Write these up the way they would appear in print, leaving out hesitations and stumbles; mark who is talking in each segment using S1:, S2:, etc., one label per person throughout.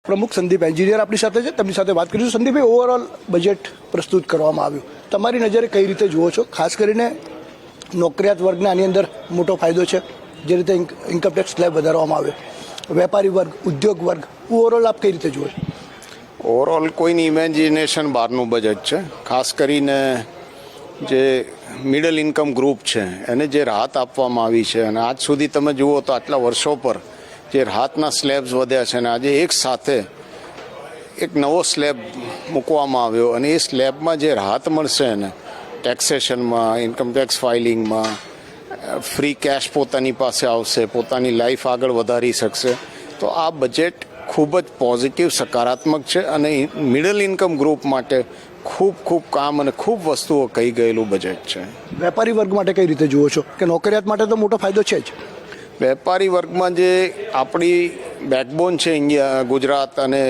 S1: પ્રમુખ સંદીપ એન્જિનિયર આપણી સાથે છે, તેમની સાથે વાત કરીશું. સંદીપભાઈ, ઓવરઓલ બજેટ પ્રસ્તુત કરવામાં આવ્યું, તમારી નજરે કઈ રીતે જુઓ છો? ખાસ કરીને નોકરિયાત વર્ગને આની અંદર મોટો ફાયદો છે, જે રીતે ઇન્કમટેક્સ સ્લેબ વધારવામાં આવ્યો, વેપારી વર્ગ, ઉદ્યોગ વર્ગ, ઓવરઓલ આપ કઈ રીતે જુઓ છો?
S2: ઓવરઓલ કોઈની ઇમેજિનેશન બહારનું બજેટ છે. ખાસ કરીને જે મિડલ ઇન્કમ ગ્રુપ છે એને જે રાહત આપવામાં આવી છે, અને આજ સુધી તમે જુઓ તો આટલા વર્ષો પર જે રાહતના સ્લેબ્સ વધ્યા છે, અને આજે એક સાથે એક નવો સ્લેબ મૂકવામાં આવ્યો, અને એ સ્લેબમાં જે રાહત મળશે ને ટેક્સેશનમાં, ઇન્કમટેક્સ ફાઇલિંગમાં, ફ્રી કેશ પોતાની પાસે આવશે, પોતાની લાઈફ આગળ વધારી શકશે. તો આ બજેટ ખૂબ જ પોઝિટિવ, સકારાત્મક છે, અને મિડલ ઇન્કમ ગ્રુપ માટે ખૂબ કામ અને ખૂબ વસ્તુઓ કહી ગયેલું બજેટ છે.
S1: વેપારી વર્ગ માટે કઈ રીતે જુઓ છો કે નોકરિયાત માટે તો મોટો ફાયદો છે જ?
S2: વેપારી વર્ગમાં જે આપણી બેકબોન છે ઇન્ડિયા, ગુજરાત અને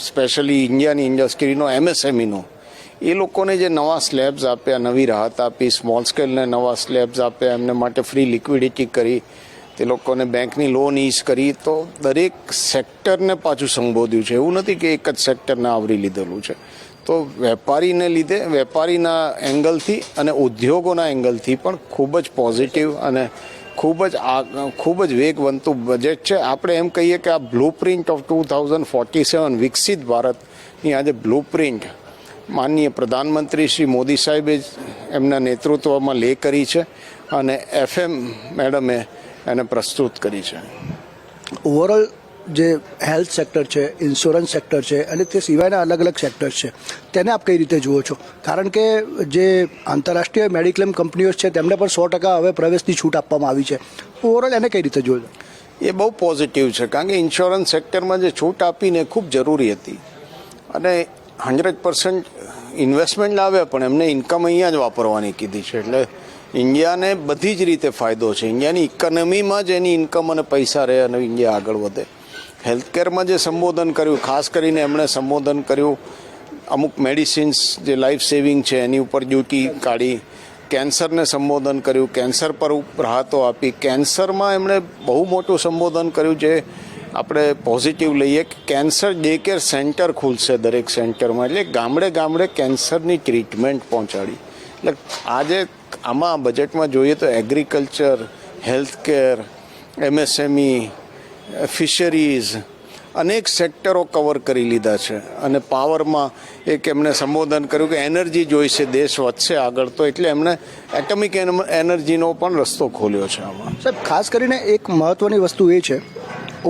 S2: સ્પેશિયલી ઇન્ડિયાની ઇન્ડસ્ટ્રીનો, એમએસએમઈનો, એ લોકોને જે નવા સ્લેબ્સ આપ્યા, નવી રાહત આપી, સ્મોલ સ્કેલને નવા સ્લેબ્સ આપ્યા, એમને માટે ફ્રી લિક્વિડિટી કરી, તે લોકોને બેંકની લોન ઇઝ કરી, તો દરેક સેક્ટરને પાછું સંબોધ્યું છે. એવું નથી કે એક જ સેક્ટરને આવરી લીધેલું છે. તો વેપારીને લીધે, વેપારીના એંગલથી અને ઉદ્યોગોના એંગલથી પણ ખૂબ જ પોઝિટિવ અને ખૂબ જ વેગવંતું બજેટ છે. આપણે એમ કહીએ કે આ બ્લુ પ્રિન્ટ ઓફ 2047 વિકસિત ભારતની આજે બ્લુ પ્રિન્ટ માનનીય પ્રધાનમંત્રી શ્રી મોદી સાહેબે એમના નેતૃત્વમાં લે કરી છે, અને FM મેડમે એને પ્રસ્તુત કરી છે.
S1: ઓવરઓલ જે હેલ્થ સેક્ટર છે, ઇન્સ્યોરન્સ સેક્ટર છે, અને તે સિવાયના અલગ અલગ સેક્ટર છે, તેને આપ કઈ રીતે જુઓ છો? કારણ કે જે આંતરરાષ્ટ્રીય મેડિક્લેમ કંપનીઓ છે તેમને પણ 100% હવે પ્રવેશની છૂટ આપવામાં આવી છે. ઓવરઓલ એને કઈ રીતે જુઓ છો?
S2: એ બહુ પોઝિટિવ છે, કારણ કે ઇન્સ્યોરન્સ સેક્ટરમાં જે છૂટ આપીને ખૂબ જરૂરી હતી, અને 100% ઇન્વેસ્ટમેન્ટ લાવ્યા, પણ એમને ઇન્કમ અહીંયા જ વાપરવાની કીધી છે. એટલે ઇન્ડિયાને બધી જ રીતે ફાયદો છે. ઇન્ડિયાની ઇકોનોમીમાં જ એની ઇન્કમ અને પૈસા રહે અને ઇન્ડિયા આગળ વધે. હેલ્થકેરમાં જે સંબોધન કર્યું, ખાસ કરીને એમણે સંબોધન કર્યું અમુક મેડિસિન્સ જે લાઈફ સેવિંગ છે એની ઉપર ડ્યુટી કાઢી, કેન્સરને સંબોધન કર્યું, કેન્સર પર રાહતો આપી. કેન્સરમાં એમણે બહુ મોટું સંબોધન કર્યું, જે આપણે પોઝિટિવ લઈએ કે કેન્સર ડે કેર સેન્ટર ખુલશે દરેક સેન્ટરમાં, એટલે ગામડે ગામડે કેન્સરની ટ્રીટમેન્ટ પહોંચાડી. એટલે આજે આમાં બજેટમાં જોઈએ તો એગ્રીકલ્ચર, હેલ્થકેર, MSME, ફિશરીઝ, અનેક સેક્ટરો કવર કરી લીધા છે. અને પાવરમાં એક એમણે સંબોધન કર્યું કે એનર્જી જોઈશે, દેશ વધશે આગળ, તો એટલે એમણે એટમિક એનર્જીનો પણ રસ્તો ખોલ્યો છે આમાં.
S1: સાહેબ, ખાસ કરીને એક મહત્ત્વની વસ્તુ એ છે,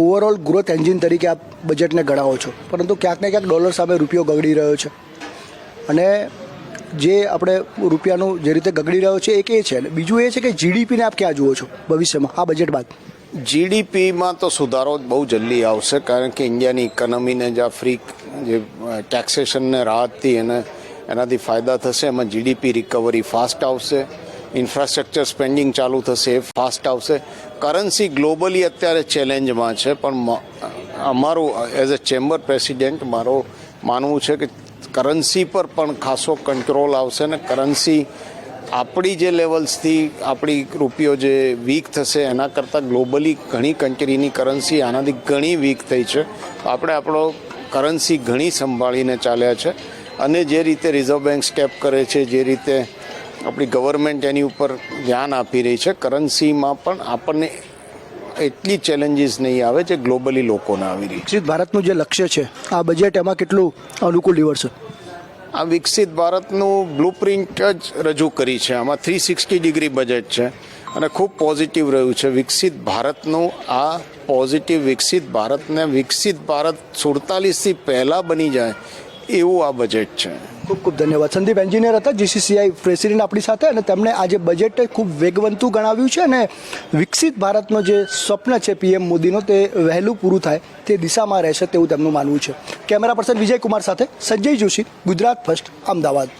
S1: ઓવરઓલ ગ્રોથ એન્જિન તરીકે આપ બજેટને ગણાવો છો, પરંતુ ક્યાંક ને ક્યાંક ડોલર સામે રૂપિયો ગગડી રહ્યો છે, અને જે આપણે રૂપિયાનું જે રીતે ગગડી રહ્યો છે એક એ છે, અને બીજું એ છે કે GDPને આપ ક્યાં જુઓ છો ભવિષ્યમાં આ બજેટ બાદ?
S2: GDPમાં તો સુધારો બહુ જલ્દી આવશે, કારણ કે ઇન્ડિયાની ઇકોનોમીને જે ફ્રી જે ટેક્સેશનને રાહતથી એનાથી ફાયદા થશે. એમાં GDP રિકવરી ફાસ્ટ આવશે, ઇન્ફ્રાસ્ટ્રક્ચર સ્પેન્ડિંગ ચાલુ થશે એ ફાસ્ટ આવશે. કરન્સી ગ્લોબલી અત્યારે ચેલેન્જમાં છે, પણ અમારું એઝ અ ચેમ્બર પ્રેસિડેન્ટ મારું માનવું છે કે કરન્સી પર પણ ખાસો કંટ્રોલ આવશે, ને કરન્સી આપણી જે લેવલ્સથી આપણી રૂપિયો જે વીક થશે એના કરતાં ગ્લોબલી ઘણી કન્ટ્રીની કરન્સી આનાથી ઘણી વીક થઈ છે. આપણે આપણો કરન્સી ઘણી સંભાળીને ચાલ્યા છે, અને જે રીતે રિઝર્વ બેંક સ્ટેપ કરે છે, જે રીતે આપણી ગવર્મેન્ટ એની ઉપર ધ્યાન આપી રહી છે, કરન્સીમાં પણ આપણને એટલી ચેલેન્જીસ નહીં આવે જે ગ્લોબલી લોકોને આવી રહી છે.
S1: વિકસિત ભારતનું જે લક્ષ્ય છે આ બજેટ એમાં કેટલું અનુકૂળ નીવડશે?
S2: આ વિકસિત ભારતનું બ્લુ પ્રિન્ટ જ રજૂ કરી છે. આમાં 360 ડિગ્રી બજેટ છે, અને ખૂબ પોઝિટિવ રહ્યું છે. વિકસિત ભારતનું આ પોઝિટિવ વિકસિત ભારતને વિકસિત ભારત 47થી પહેલાં બની જાય એવું આ બજેટ છે.
S1: ખૂબ ખૂબ ધન્યવાદ. સંદીપ એન્જિનિયર હતા, GCCI પ્રેસિડેન્ટ આપણી સાથે, અને તેમણે આજે બજેટ ખૂબ વેગવંતું ગણાવ્યું છે, અને વિકસિત ભારતનો જે સ્વપ્ન છે PM મોદીનો તે વહેલું પૂરું થાય તે દિશામાં રહેશે તેવું તેમનું માનવું છે. કેમેરા પર્સન વિજય કુમાર સાથે સંજય જોશી, ગુજરાત ફર્સ્ટ, અમદાવાદ.